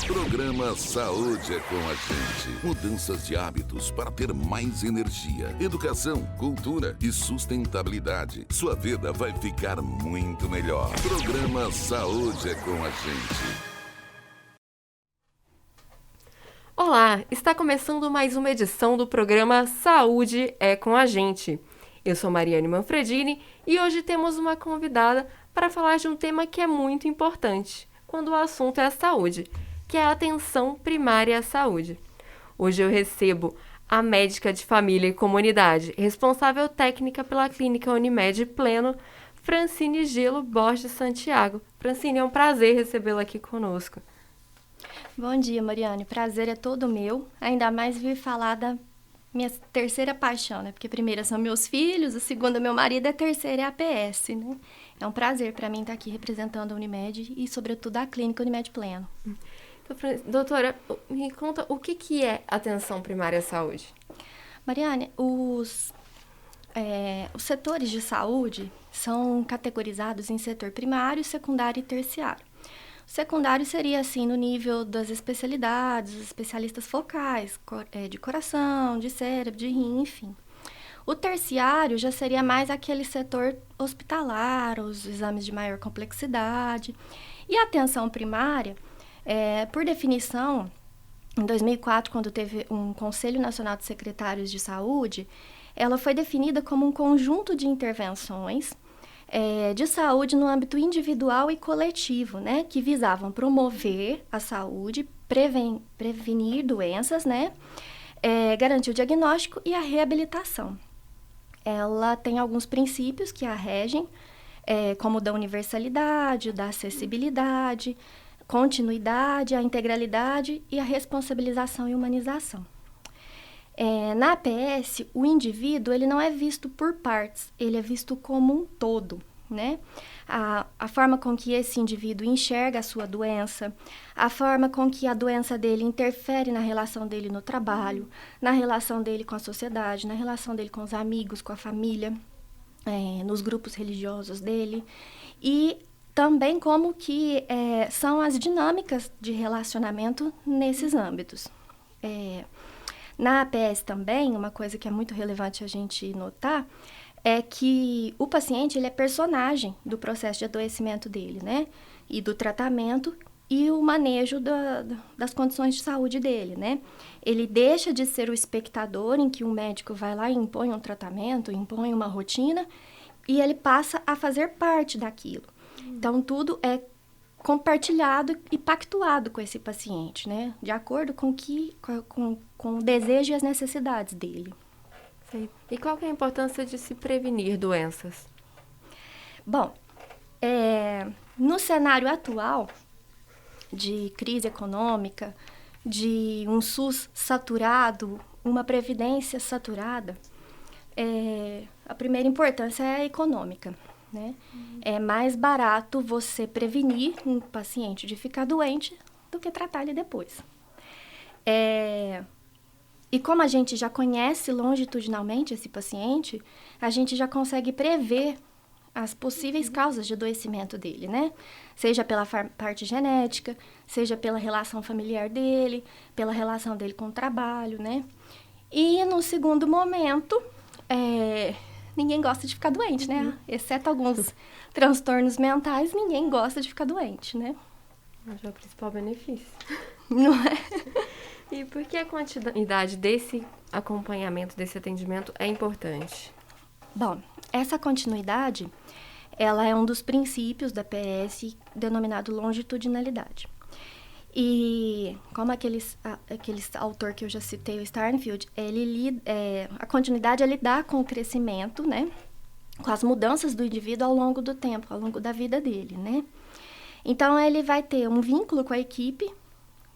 Programa Saúde é com a gente. Mudanças de hábitos para ter mais energia, educação, cultura e sustentabilidade. Sua vida vai ficar muito melhor. Programa Saúde é com a gente. Olá, está começando mais uma edição do programa Saúde é com a gente. Eu sou Mariane Manfredini e hoje temos uma convidada para falar de um tema que é muito importante quando o assunto é a saúde, que é a atenção primária à saúde. Hoje eu recebo a médica de família e comunidade, responsável técnica pela clínica Unimed Pleno, Francine Gilo Borges Santiago. Francine, é um prazer recebê-la aqui conosco. Bom dia, Mariane. Prazer é todo meu. Ainda mais vir falar da minha terceira paixão, né? Porque a primeira são meus filhos, a segunda meu marido e a terceira é a APS, né? É um prazer para mim estar aqui representando a Unimed e, sobretudo, a clínica Unimed Pleno. Então, doutora, me conta o que é atenção primária à saúde? Mariane, os setores de saúde são categorizados em setor primário, secundário e terciário. O secundário seria, assim, no nível das especialidades, os especialistas focais, de coração, de cérebro, de rim, enfim. O terciário já seria mais aquele setor hospitalar, os exames de maior complexidade. E a atenção primária, por definição, em 2004, quando teve um Conselho Nacional de Secretários de Saúde, ela foi definida como um conjunto de intervenções de saúde no âmbito individual e coletivo, né, que visavam promover a saúde, prevenir doenças, né, garantir o diagnóstico e a reabilitação. Ela tem alguns princípios que a regem, como o da universalidade, da acessibilidade, continuidade, a integralidade e a responsabilização e humanização. Na APS, o indivíduo ele não é visto por partes, ele é visto como um todo, né? A forma com que esse indivíduo enxerga a sua doença, a forma com que a doença dele interfere na relação dele no trabalho, na relação dele com a sociedade, na relação dele com os amigos, com a família, nos grupos religiosos dele, e também como que são as dinâmicas de relacionamento nesses âmbitos. Na APS também, uma coisa que é muito relevante a gente notar é que o paciente ele é personagem do processo de adoecimento dele, né? E do tratamento e o manejo das condições de saúde dele, né? Ele deixa de ser o espectador em que um médico vai lá e impõe um tratamento, impõe uma rotina, e ele passa a fazer parte daquilo. Então, tudo é compartilhado e pactuado com esse paciente, né? De acordo com o desejo e as necessidades dele. Sim. E qual que é a importância de se prevenir doenças? Bom, no cenário atual de crise econômica, de um SUS saturado, uma previdência saturada, a primeira importância é a econômica. Né? É mais barato você prevenir um paciente de ficar doente do que tratar ele depois. E como a gente já conhece longitudinalmente esse paciente, a gente já consegue prever as possíveis causas de adoecimento dele, né? Seja pela parte genética, seja pela relação familiar dele, pela relação dele com o trabalho, né? E no segundo momento, ninguém gosta de ficar doente, né? Exceto alguns transtornos mentais, ninguém gosta de ficar doente, né? É o principal benefício. Não é? E por que a continuidade desse acompanhamento, desse atendimento é importante? Bom, essa continuidade, ela é um dos princípios da PS denominado longitudinalidade. E como aquele autor que eu já citei, o Starnfield, a continuidade é lidar com o crescimento, né? Com as mudanças do indivíduo ao longo do tempo, ao longo da vida dele, né? Então, ele vai ter um vínculo com a equipe,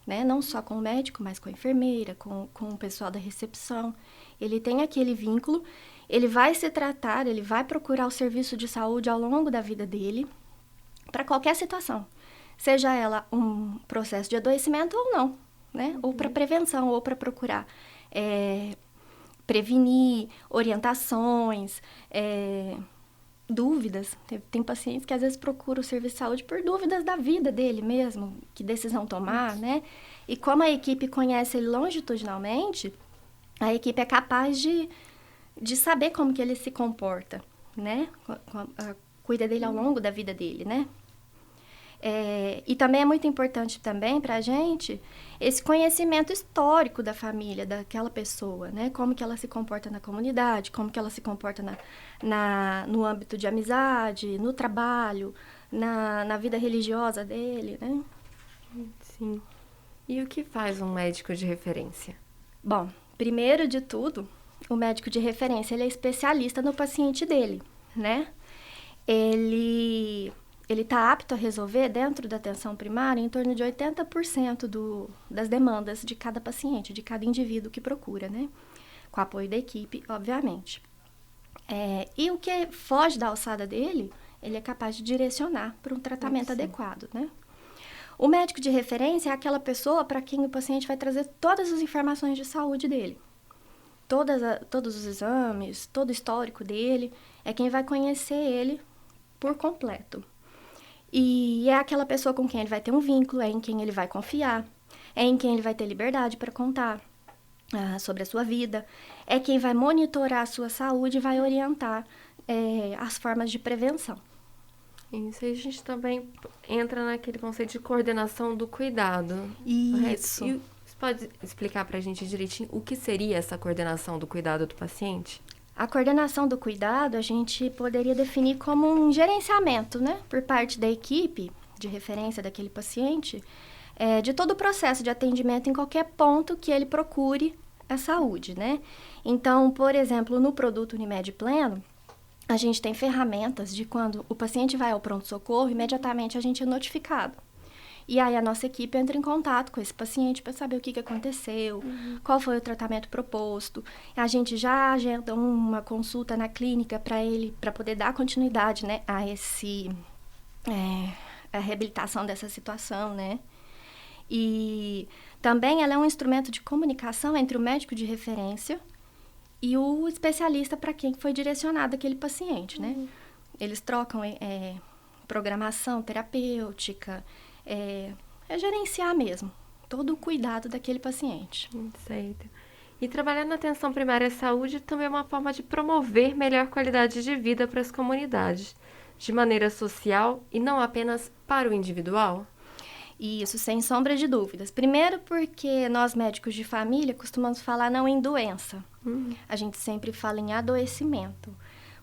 né? Não só com o médico, mas com a enfermeira, com o pessoal da recepção. Ele tem aquele vínculo, ele vai se tratar, ele vai procurar o serviço de saúde ao longo da vida dele, para qualquer situação. Seja ela um processo de adoecimento ou não, né? Ou para prevenção, ou para procurar prevenir, orientações, dúvidas. Tem pacientes que às vezes procuram o serviço de saúde por dúvidas da vida dele mesmo, que decisão tomar, né? E como a equipe conhece ele longitudinalmente, a equipe é capaz de saber como que ele se comporta, né? Cuida dele ao longo da vida dele, né? E também é muito importante também para a gente esse conhecimento histórico da família, daquela pessoa, né? Como que ela se comporta na comunidade, como que ela se comporta no âmbito de amizade, no trabalho, na vida religiosa dele, né? Sim. E o que faz um médico de referência? Bom, primeiro de tudo, o médico de referência, ele é especialista no paciente dele, né? Ele está apto a resolver, dentro da atenção primária, em torno de 80% das demandas de cada paciente, de cada indivíduo que procura, né? Com apoio da equipe, obviamente. E o que foge da alçada dele, ele é capaz de direcionar para um tratamento adequado, né? O médico de referência é aquela pessoa para quem o paciente vai trazer todas as informações de saúde dele. Todos os exames, todo o histórico dele, é quem vai conhecer ele por completo. E é aquela pessoa com quem ele vai ter um vínculo, é em quem ele vai confiar, é em quem ele vai ter liberdade para contar sobre a sua vida, é quem vai monitorar a sua saúde e vai orientar as formas de prevenção. Isso aí a gente também entra naquele conceito de coordenação do cuidado. Isso. E você pode explicar para a gente direitinho o que seria essa coordenação do cuidado do paciente? A coordenação do cuidado a gente poderia definir como um gerenciamento, né, por parte da equipe de referência daquele paciente, de todo o processo de atendimento em qualquer ponto que ele procure a saúde, né? Então, por exemplo, no produto Unimed Pleno, a gente tem ferramentas de quando o paciente vai ao pronto-socorro, imediatamente a gente é notificado. E aí a nossa equipe entra em contato com esse paciente para saber o que aconteceu, qual foi o tratamento proposto. A gente já agenda uma consulta na clínica para ele, para poder dar continuidade, né, a a reabilitação dessa situação, né? E também ela é um instrumento de comunicação entre o médico de referência e o especialista para quem foi direcionado aquele paciente, né? Eles trocam programação terapêutica, gerenciar mesmo todo o cuidado daquele paciente. Certo. E trabalhar na atenção primária à saúde também é uma forma de promover melhor qualidade de vida para as comunidades, de maneira social e não apenas para o individual? Isso, sem sombra de dúvidas. Primeiro porque nós médicos de família costumamos falar não em doença. A gente sempre fala em adoecimento.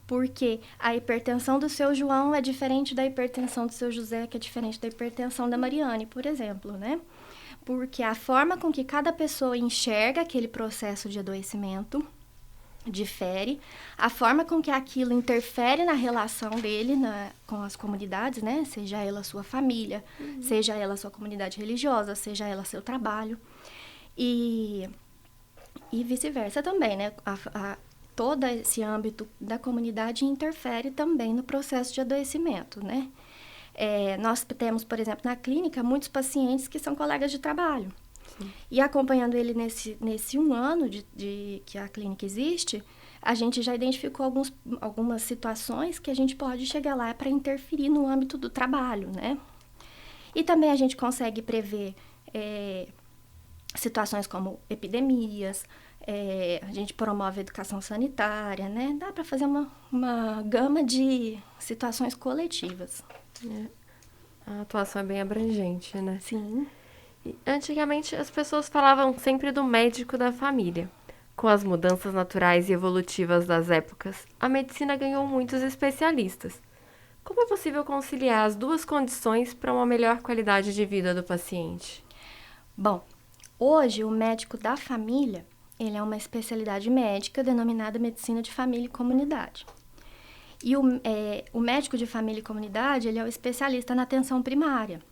Porque a hipertensão do seu João é diferente da hipertensão do seu José, que é diferente da hipertensão da Mariane, por exemplo, né? Porque a forma com que cada pessoa enxerga aquele processo de adoecimento difere, a forma com que aquilo interfere na relação dele com as comunidades, né? Seja ela sua família, seja ela sua comunidade religiosa, seja ela seu trabalho. E vice-versa também, né? Todo esse âmbito da comunidade interfere também no processo de adoecimento, né? Nós temos, por exemplo, na clínica, muitos pacientes que são colegas de trabalho. Sim. E acompanhando ele nesse 1 ano que a clínica existe, a gente já identificou algumas situações que a gente pode chegar lá para interferir no âmbito do trabalho, né? E também a gente consegue prever situações como epidemias, a gente promove a educação sanitária, né? Dá para fazer uma gama de situações coletivas. A atuação é bem abrangente, né? Sim. Antigamente, as pessoas falavam sempre do médico da família. Com as mudanças naturais e evolutivas das épocas, a medicina ganhou muitos especialistas. Como é possível conciliar as duas condições para uma melhor qualidade de vida do paciente? Bom, hoje o médico da família, ele é uma especialidade médica denominada medicina de família e comunidade. E o médico de família e comunidade, ele é o especialista na atenção primária.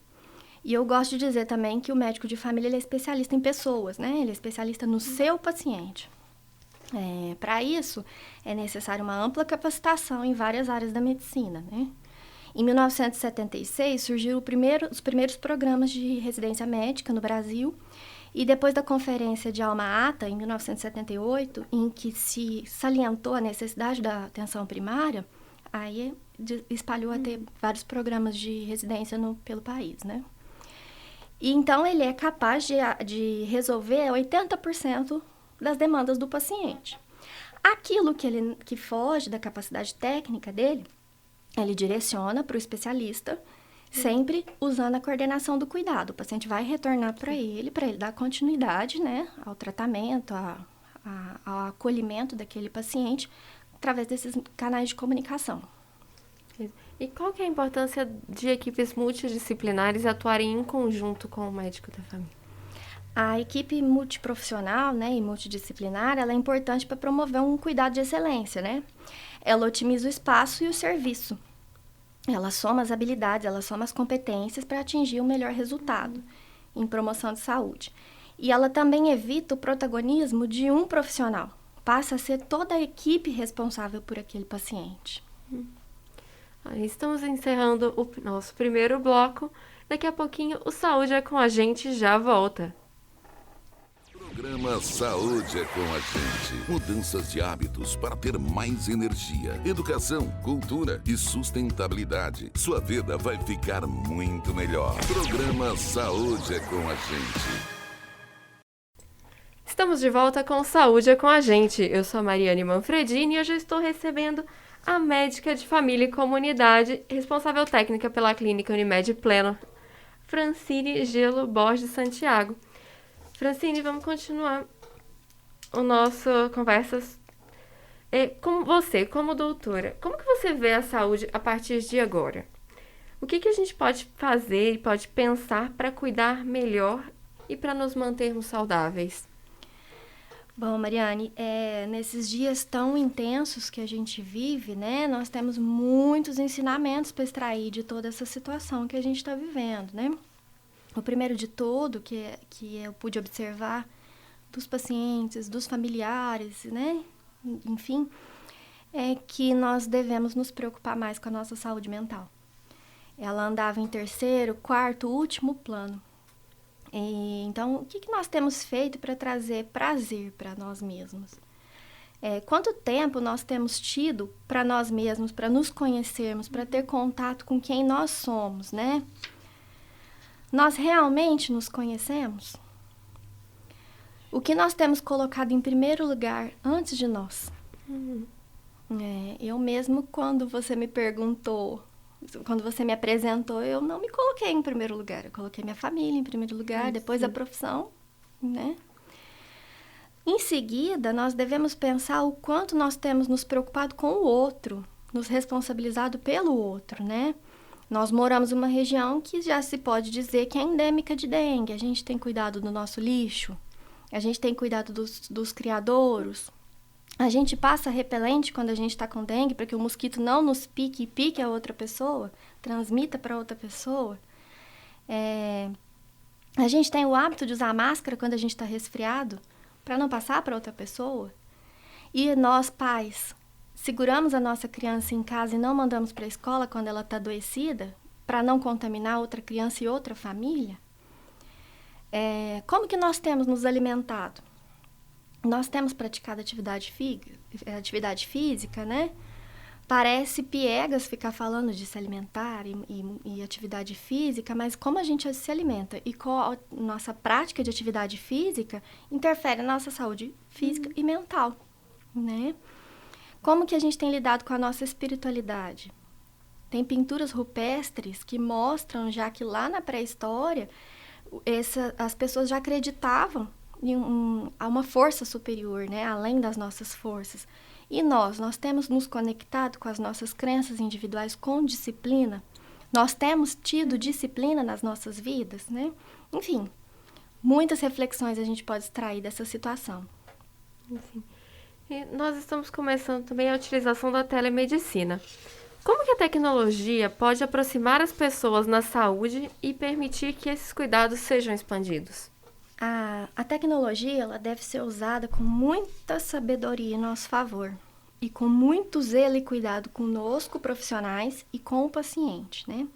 E eu gosto de dizer também que o médico de família, ele é especialista em pessoas, né? Ele é especialista no seu paciente. Para isso, é necessária uma ampla capacitação em várias áreas da medicina, né? Em 1976, surgiram os primeiros programas de residência médica no Brasil. E depois da Conferência de Alma-Ata, em 1978, em que se salientou a necessidade da atenção primária, aí espalhou a ter vários programas de residência pelo país, né? E então ele é capaz de resolver 80% das demandas do paciente. Aquilo que foge da capacidade técnica dele, ele direciona para o especialista, sempre usando a coordenação do cuidado. O paciente vai retornar para ele dar continuidade, né, ao tratamento, ao acolhimento daquele paciente, através desses canais de comunicação. E qual que é a importância de equipes multidisciplinares atuarem em conjunto com o médico da família? A equipe multiprofissional, né, e multidisciplinar, ela é importante para promover um cuidado de excelência, né? Ela otimiza o espaço e o serviço. Ela soma as habilidades, ela soma as competências para atingir o melhor resultado em promoção de saúde. E ela também evita o protagonismo de um profissional. Passa a ser toda a equipe responsável por aquele paciente. Estamos encerrando o nosso primeiro bloco. Daqui a pouquinho o Saúde é com a gente já volta. Programa Saúde é com a gente. Mudanças de hábitos para ter mais energia. Educação, cultura e sustentabilidade. Sua vida vai ficar muito melhor. Programa Saúde é com a gente. Estamos de volta com Saúde é com a gente. Eu sou a Mariane Manfredini e hoje eu estou recebendo a médica de família e comunidade, responsável técnica pela clínica Unimed Pleno, Francine Gelo Borges Santiago. Francine, vamos continuar a nossa conversa. Como doutora, como que você vê a saúde a partir de agora? O que a gente pode fazer e pode pensar para cuidar melhor e para nos mantermos saudáveis? Bom, Mariane, nesses dias tão intensos que a gente vive, né, nós temos muitos ensinamentos para extrair de toda essa situação que a gente está vivendo, né? O primeiro de tudo que eu pude observar dos pacientes, dos familiares, né, enfim, é que nós devemos nos preocupar mais com a nossa saúde mental. Ela andava em terceiro, quarto, último plano. Então, o que nós temos feito para trazer prazer para nós mesmos? Quanto tempo nós temos tido para nós mesmos, para nos conhecermos, para ter contato com quem nós somos, né? Nós realmente nos conhecemos? O que nós temos colocado em primeiro lugar antes de nós? Eu mesmo, quando você me apresentou, eu não me coloquei em primeiro lugar. Eu coloquei minha família em primeiro lugar, depois a profissão, né? Em seguida, nós devemos pensar o quanto nós temos nos preocupado com o outro, nos responsabilizado pelo outro, né? Nós moramos em uma região que já se pode dizer que é endêmica de dengue. A gente tem cuidado do nosso lixo, a gente tem cuidado dos criadouros. A gente passa repelente quando a gente está com dengue para que o mosquito não nos pique e pique a outra pessoa, transmita para outra pessoa. A gente tem o hábito de usar máscara quando a gente está resfriado para não passar para outra pessoa. E nós, pais, seguramos a nossa criança em casa e não mandamos para a escola quando ela está adoecida para não contaminar outra criança e outra família. Como que nós temos nos alimentado? Nós temos praticado atividade física, né? Parece piegas ficar falando de se alimentar e atividade física, mas como a gente se alimenta e qual a nossa prática de atividade física interfere na nossa saúde física e mental, né? Como que a gente tem lidado com a nossa espiritualidade? Tem pinturas rupestres que mostram já que lá na pré-história as pessoas já acreditavam a uma força superior, né? Além das nossas forças. E nós temos nos conectado com as nossas crenças individuais com disciplina? Nós temos tido disciplina nas nossas vidas, né? Enfim, muitas reflexões a gente pode extrair dessa situação. Enfim. E nós estamos começando também a utilização da telemedicina. Como que a tecnologia pode aproximar as pessoas na saúde e permitir que esses cuidados sejam expandidos? A tecnologia ela deve ser usada com muita sabedoria em nosso favor e com muito zelo e cuidado conosco, profissionais, e com o paciente, né?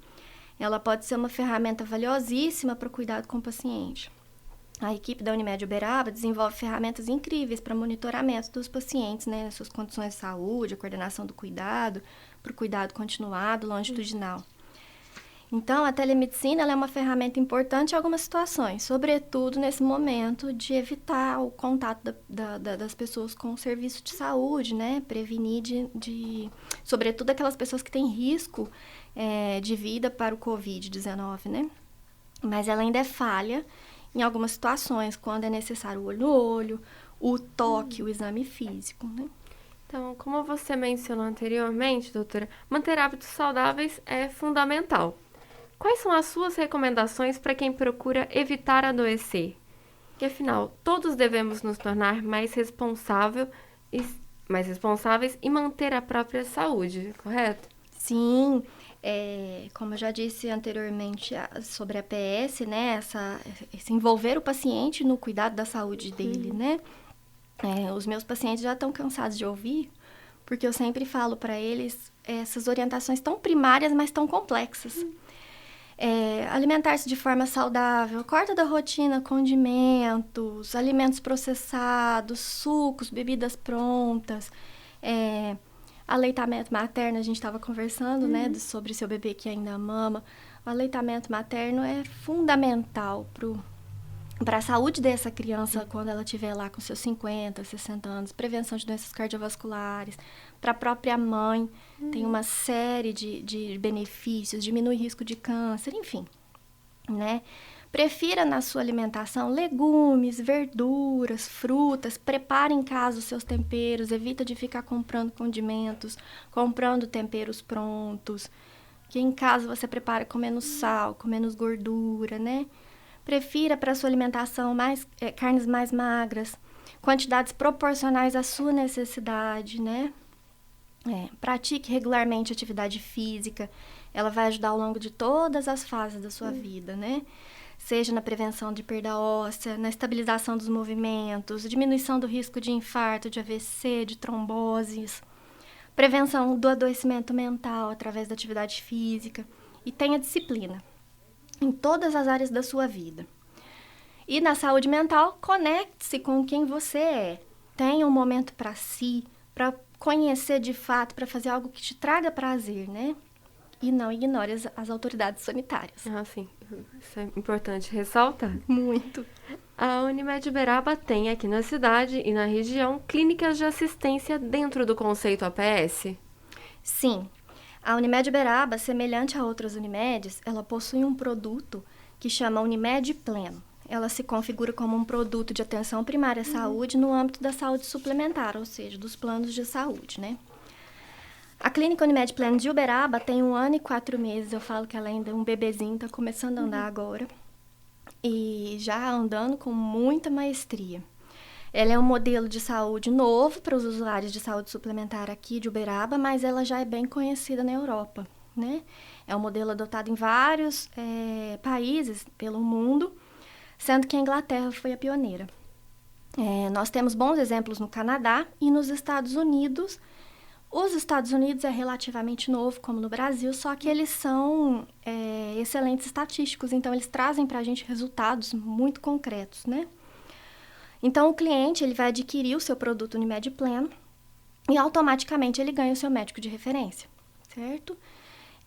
Ela pode ser uma ferramenta valiosíssima para o cuidado com o paciente. A equipe da Unimed Uberaba desenvolve ferramentas incríveis para monitoramento dos pacientes, né, suas condições de saúde, a coordenação do cuidado, para o cuidado continuado, longitudinal. Então, a telemedicina ela é uma ferramenta importante em algumas situações, sobretudo nesse momento de evitar o contato das pessoas com o serviço de saúde, né, prevenir sobretudo aquelas pessoas que têm risco de vida para o Covid-19, né? Mas ela ainda é falha em algumas situações, quando é necessário o olho no olho, o toque, o exame físico, né? Então, como você mencionou anteriormente, doutora, manter hábitos saudáveis é fundamental. Quais são as suas recomendações para quem procura evitar adoecer? E afinal, todos devemos nos tornar mais responsáveis e manter a própria saúde, correto? Sim, como eu já disse anteriormente sobre a PS, né, esse envolver o paciente no cuidado da saúde dele, né? Os meus pacientes já estão cansados de ouvir, porque eu sempre falo para eles essas orientações tão primárias, mas tão complexas. Alimentar-se de forma saudável, corta da rotina condimentos, alimentos processados, sucos, bebidas prontas, aleitamento materno, a gente estava conversando, né, sobre seu bebê que ainda mama. O aleitamento materno é fundamental para a saúde dessa criança quando ela estiver lá com seus 50, 60 anos, prevenção de doenças cardiovasculares, para a própria mãe, tem uma série de benefícios, diminui risco de câncer, enfim, né? Prefira na sua alimentação legumes, verduras, frutas, prepare em casa os seus temperos, evita de ficar comprando condimentos, comprando temperos prontos, que em casa você prepara com menos sal, com menos gordura, né? Prefira para a sua alimentação carnes mais magras, quantidades proporcionais à sua necessidade, né? Pratique regularmente atividade física, ela vai ajudar ao longo de todas as fases da sua vida, né? Seja na prevenção de perda óssea, na estabilização dos movimentos, diminuição do risco de infarto, de AVC, de tromboses, prevenção do adoecimento mental através da atividade física e tenha disciplina em todas as áreas da sua vida. E na saúde mental, conecte-se com quem você é. Tenha um momento para si, para conhecer de fato, para fazer algo que te traga prazer, né? E não ignore as autoridades sanitárias. Ah, sim. Isso é importante ressaltar. Muito. A Unimed Uberaba tem aqui na cidade e na região clínicas de assistência dentro do conceito APS? Sim. A Unimed Uberaba, semelhante a outras Unimedes, ela possui um produto que chama Unimed Pleno. Ela se configura como um produto de atenção primária à saúde no âmbito da saúde suplementar, ou seja, dos planos de saúde, né? A Clínica Unimed Pleno de Uberaba tem 1 ano e 4 meses. Eu falo que ela ainda é um bebezinho, está começando a andar agora. E já andando com muita maestria. Ela é um modelo de saúde novo para os usuários de saúde suplementar aqui de Uberaba, mas ela já é bem conhecida na Europa, né? É um modelo adotado em vários países pelo mundo, sendo que a Inglaterra foi a pioneira. Nós temos bons exemplos no Canadá e nos Estados Unidos. Os Estados Unidos é relativamente novo, como no Brasil, só que eles são excelentes estatísticos, então eles trazem para a gente resultados muito concretos, né? Então, o cliente ele vai adquirir o seu produto Unimed Pleno e automaticamente ele ganha o seu médico de referência, certo?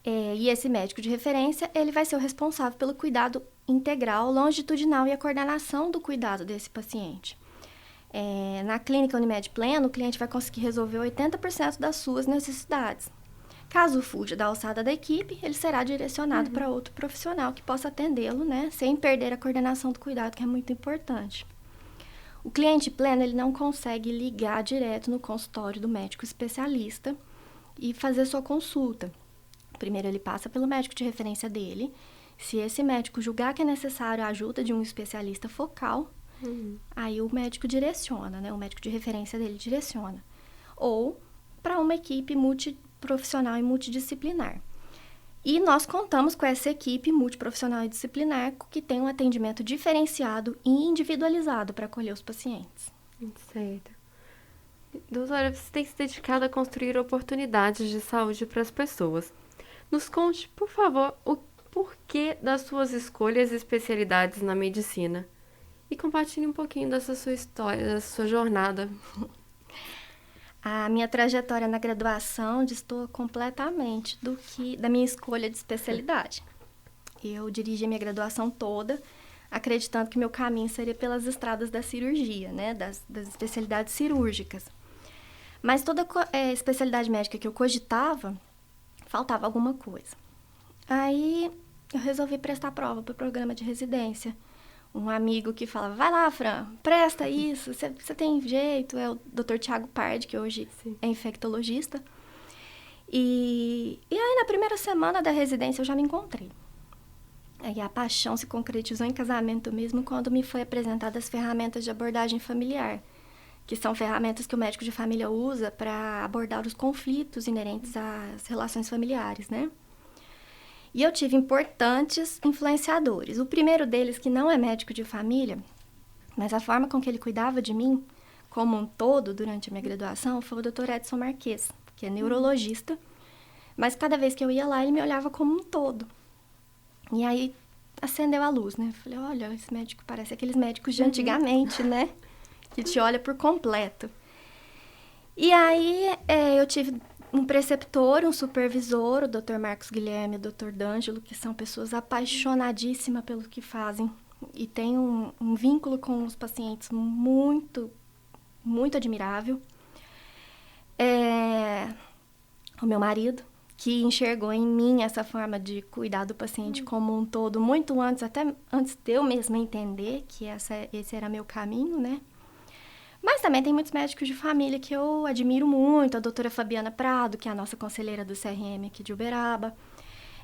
E esse médico de referência, ele vai ser o responsável pelo cuidado integral, longitudinal e a coordenação do cuidado desse paciente. Na clínica Unimed Pleno, o cliente vai conseguir resolver 80% das suas necessidades. Caso fuja da alçada da equipe, ele será direcionado para outro profissional que possa atendê-lo, né, sem perder a coordenação do cuidado, que é muito importante. O cliente pleno, ele não consegue ligar direto no consultório do médico especialista e fazer sua consulta. Primeiro, ele passa pelo médico de referência dele. Se esse médico julgar que é necessário a ajuda de um especialista focal, aí o médico direciona, né? O médico de referência dele direciona. Ou para uma equipe multiprofissional e multidisciplinar. E nós contamos com essa equipe multiprofissional e disciplinar que tem um atendimento diferenciado e individualizado para acolher os pacientes. Certo. Doutora, você tem se dedicado a construir oportunidades de saúde para as pessoas. Nos conte, por favor, o porquê das suas escolhas e especialidades na medicina. e compartilhe um pouquinho dessa sua história, dessa sua jornada. A minha trajetória na graduação destoa completamente da minha escolha de especialidade. Eu dirigi a minha graduação toda, acreditando que meu caminho seria pelas estradas da cirurgia, né, das especialidades cirúrgicas. Mas toda especialidade médica que eu cogitava, faltava alguma coisa. Aí eu resolvi prestar prova para o programa de residência. Um amigo que falava, vai lá, Fran, presta isso, você tem jeito. É o Dr. Tiago Pardi, que hoje é infectologista. E aí, na primeira semana da residência, eu já me encontrei. Aí a paixão se concretizou em casamento mesmo quando me foi apresentadas as ferramentas de abordagem familiar, que são ferramentas que o médico de família usa para abordar os conflitos inerentes às relações familiares, né? E eu tive importantes influenciadores. O primeiro deles, que não é médico de família, mas a forma com que ele cuidava de mim, como um todo, durante a minha graduação, foi o Dr. Edson Marques, que é neurologista, mas cada vez que eu ia lá, ele me olhava como um todo. E aí acendeu a luz, né? Falei, olha, esse médico parece aqueles médicos de antigamente, né? Que te olha por completo. E aí eu tive um preceptor, um supervisor, o Dr. Marcos Guilherme e o Dr. D'Angelo, que são pessoas apaixonadíssimas pelo que fazem e têm um vínculo com os pacientes muito, muito admirável. O meu marido, que enxergou em mim essa forma de cuidar do paciente como um todo, muito antes, até antes de eu mesma entender que esse era meu caminho, né? Mas também tem muitos médicos de família que eu admiro muito, a doutora Fabiana Prado, que é a nossa conselheira do CRM aqui de Uberaba.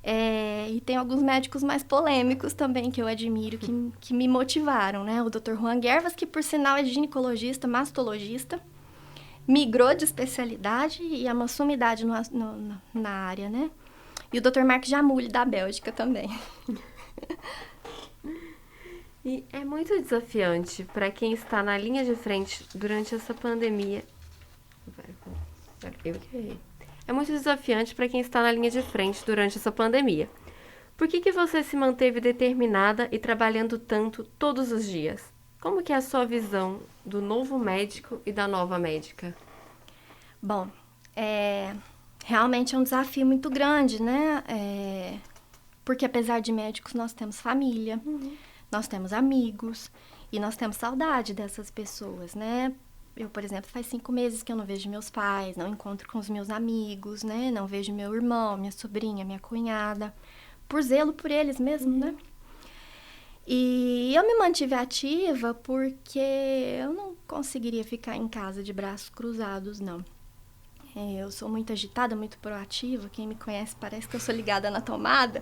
E tem alguns médicos mais polêmicos também que eu admiro, que me motivaram, né? O Dr. Juan Guervas, que por sinal é ginecologista, mastologista, migrou de especialidade e é uma sumidade na área, né? E o Dr. Marc Jamulli, da Bélgica, também. E é muito desafiante para quem está na linha de frente durante essa pandemia. É muito desafiante para quem está na linha de frente durante essa pandemia. Por que você se manteve determinada e trabalhando tanto todos os dias? Como que é a sua visão do novo médico e da nova médica? Bom, realmente é um desafio muito grande, né? Porque apesar de médicos, nós temos família, nós temos amigos e nós temos saudade dessas pessoas, né? Eu, por exemplo, faz 5 meses que eu não vejo meus pais, não encontro com os meus amigos, né? Não vejo meu irmão, minha sobrinha, minha cunhada, por zelo por eles mesmo, né? E eu me mantive ativa porque eu não conseguiria ficar em casa de braços cruzados, não. Eu sou muito agitada, muito proativa. Quem me conhece parece que eu sou ligada na tomada.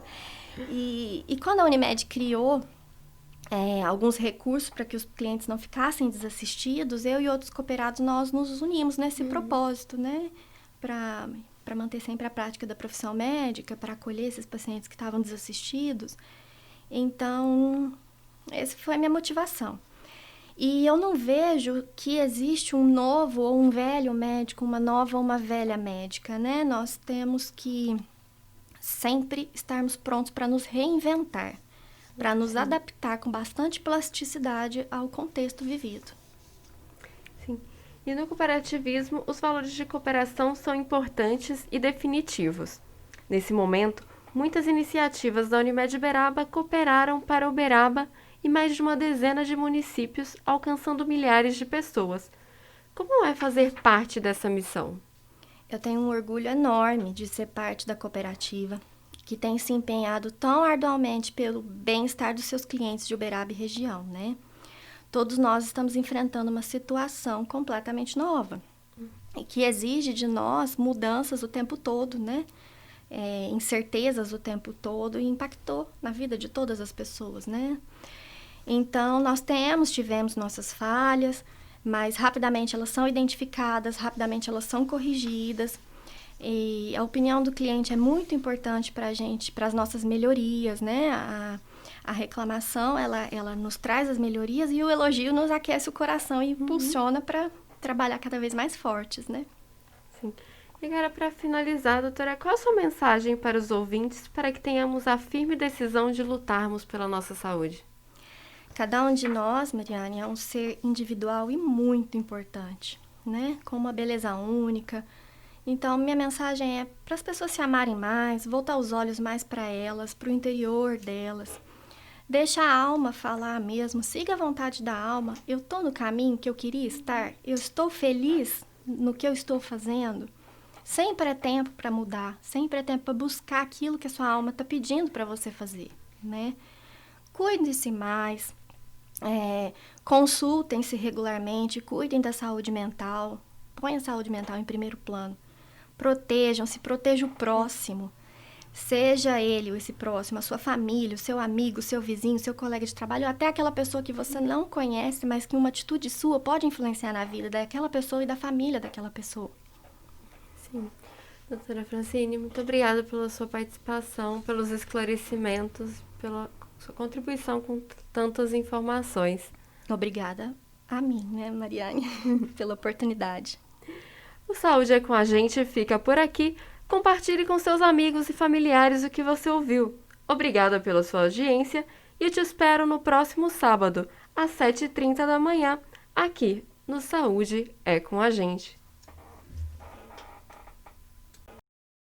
E quando a Unimed criou alguns recursos para que os clientes não ficassem desassistidos, eu e outros cooperados, nós nos unimos nesse propósito, né? Para manter sempre a prática da profissão médica, para acolher esses pacientes que estavam desassistidos. Então, essa foi a minha motivação. E eu não vejo que existe um novo ou um velho médico, uma nova ou uma velha médica, né? Nós temos que sempre estarmos prontos para nos reinventar, para nos adaptar com bastante plasticidade ao contexto vivido. Sim. E no cooperativismo, os valores de cooperação são importantes e definitivos. Nesse momento, muitas iniciativas da Unimed Uberaba cooperaram para Uberaba e mais de uma dezena de municípios, alcançando milhares de pessoas. Como é fazer parte dessa missão? Eu tenho um orgulho enorme de ser parte da cooperativa, que tem se empenhado tão arduamente pelo bem-estar dos seus clientes de Uberaba e região, né? Todos nós estamos enfrentando uma situação completamente nova e que exige de nós mudanças o tempo todo, né? Incertezas o tempo todo e impactou na vida de todas as pessoas, né? Então, nós tivemos nossas falhas, mas rapidamente elas são identificadas, rapidamente elas são corrigidas. E a opinião do cliente é muito importante para a gente, para as nossas melhorias, né? A reclamação, ela nos traz as melhorias e o elogio nos aquece o coração e impulsiona para trabalhar cada vez mais fortes, né? Sim. E agora, para finalizar, doutora, qual a sua mensagem para os ouvintes para que tenhamos a firme decisão de lutarmos pela nossa saúde? Cada um de nós, Mariane, é um ser individual e muito importante, né? Com uma beleza única. Então, minha mensagem é para as pessoas se amarem mais, voltar os olhos mais para elas, para o interior delas. Deixa a alma falar mesmo, siga a vontade da alma. Eu estou no caminho que eu queria estar, eu estou feliz no que eu estou fazendo. Sempre é tempo para mudar, sempre é tempo para buscar aquilo que a sua alma está pedindo para você fazer, né? Cuide-se mais, consultem-se regularmente, cuidem da saúde mental, ponham a saúde mental em primeiro plano. Protejam-se, proteja o próximo. Seja ele ou esse próximo, a sua família, o seu amigo, o seu vizinho, o seu colega de trabalho, ou até aquela pessoa que você não conhece, mas que uma atitude sua pode influenciar na vida daquela pessoa e da família daquela pessoa. Sim. Doutora Francine, muito obrigada pela sua participação, pelos esclarecimentos, pela sua contribuição com tantas informações. Obrigada a mim, né, Mariane, pela oportunidade. O Saúde é com a gente fica por aqui. Compartilhe com seus amigos e familiares o que você ouviu. Obrigada pela sua audiência e eu te espero no próximo sábado, às 7h30 da manhã, aqui no Saúde é com a gente.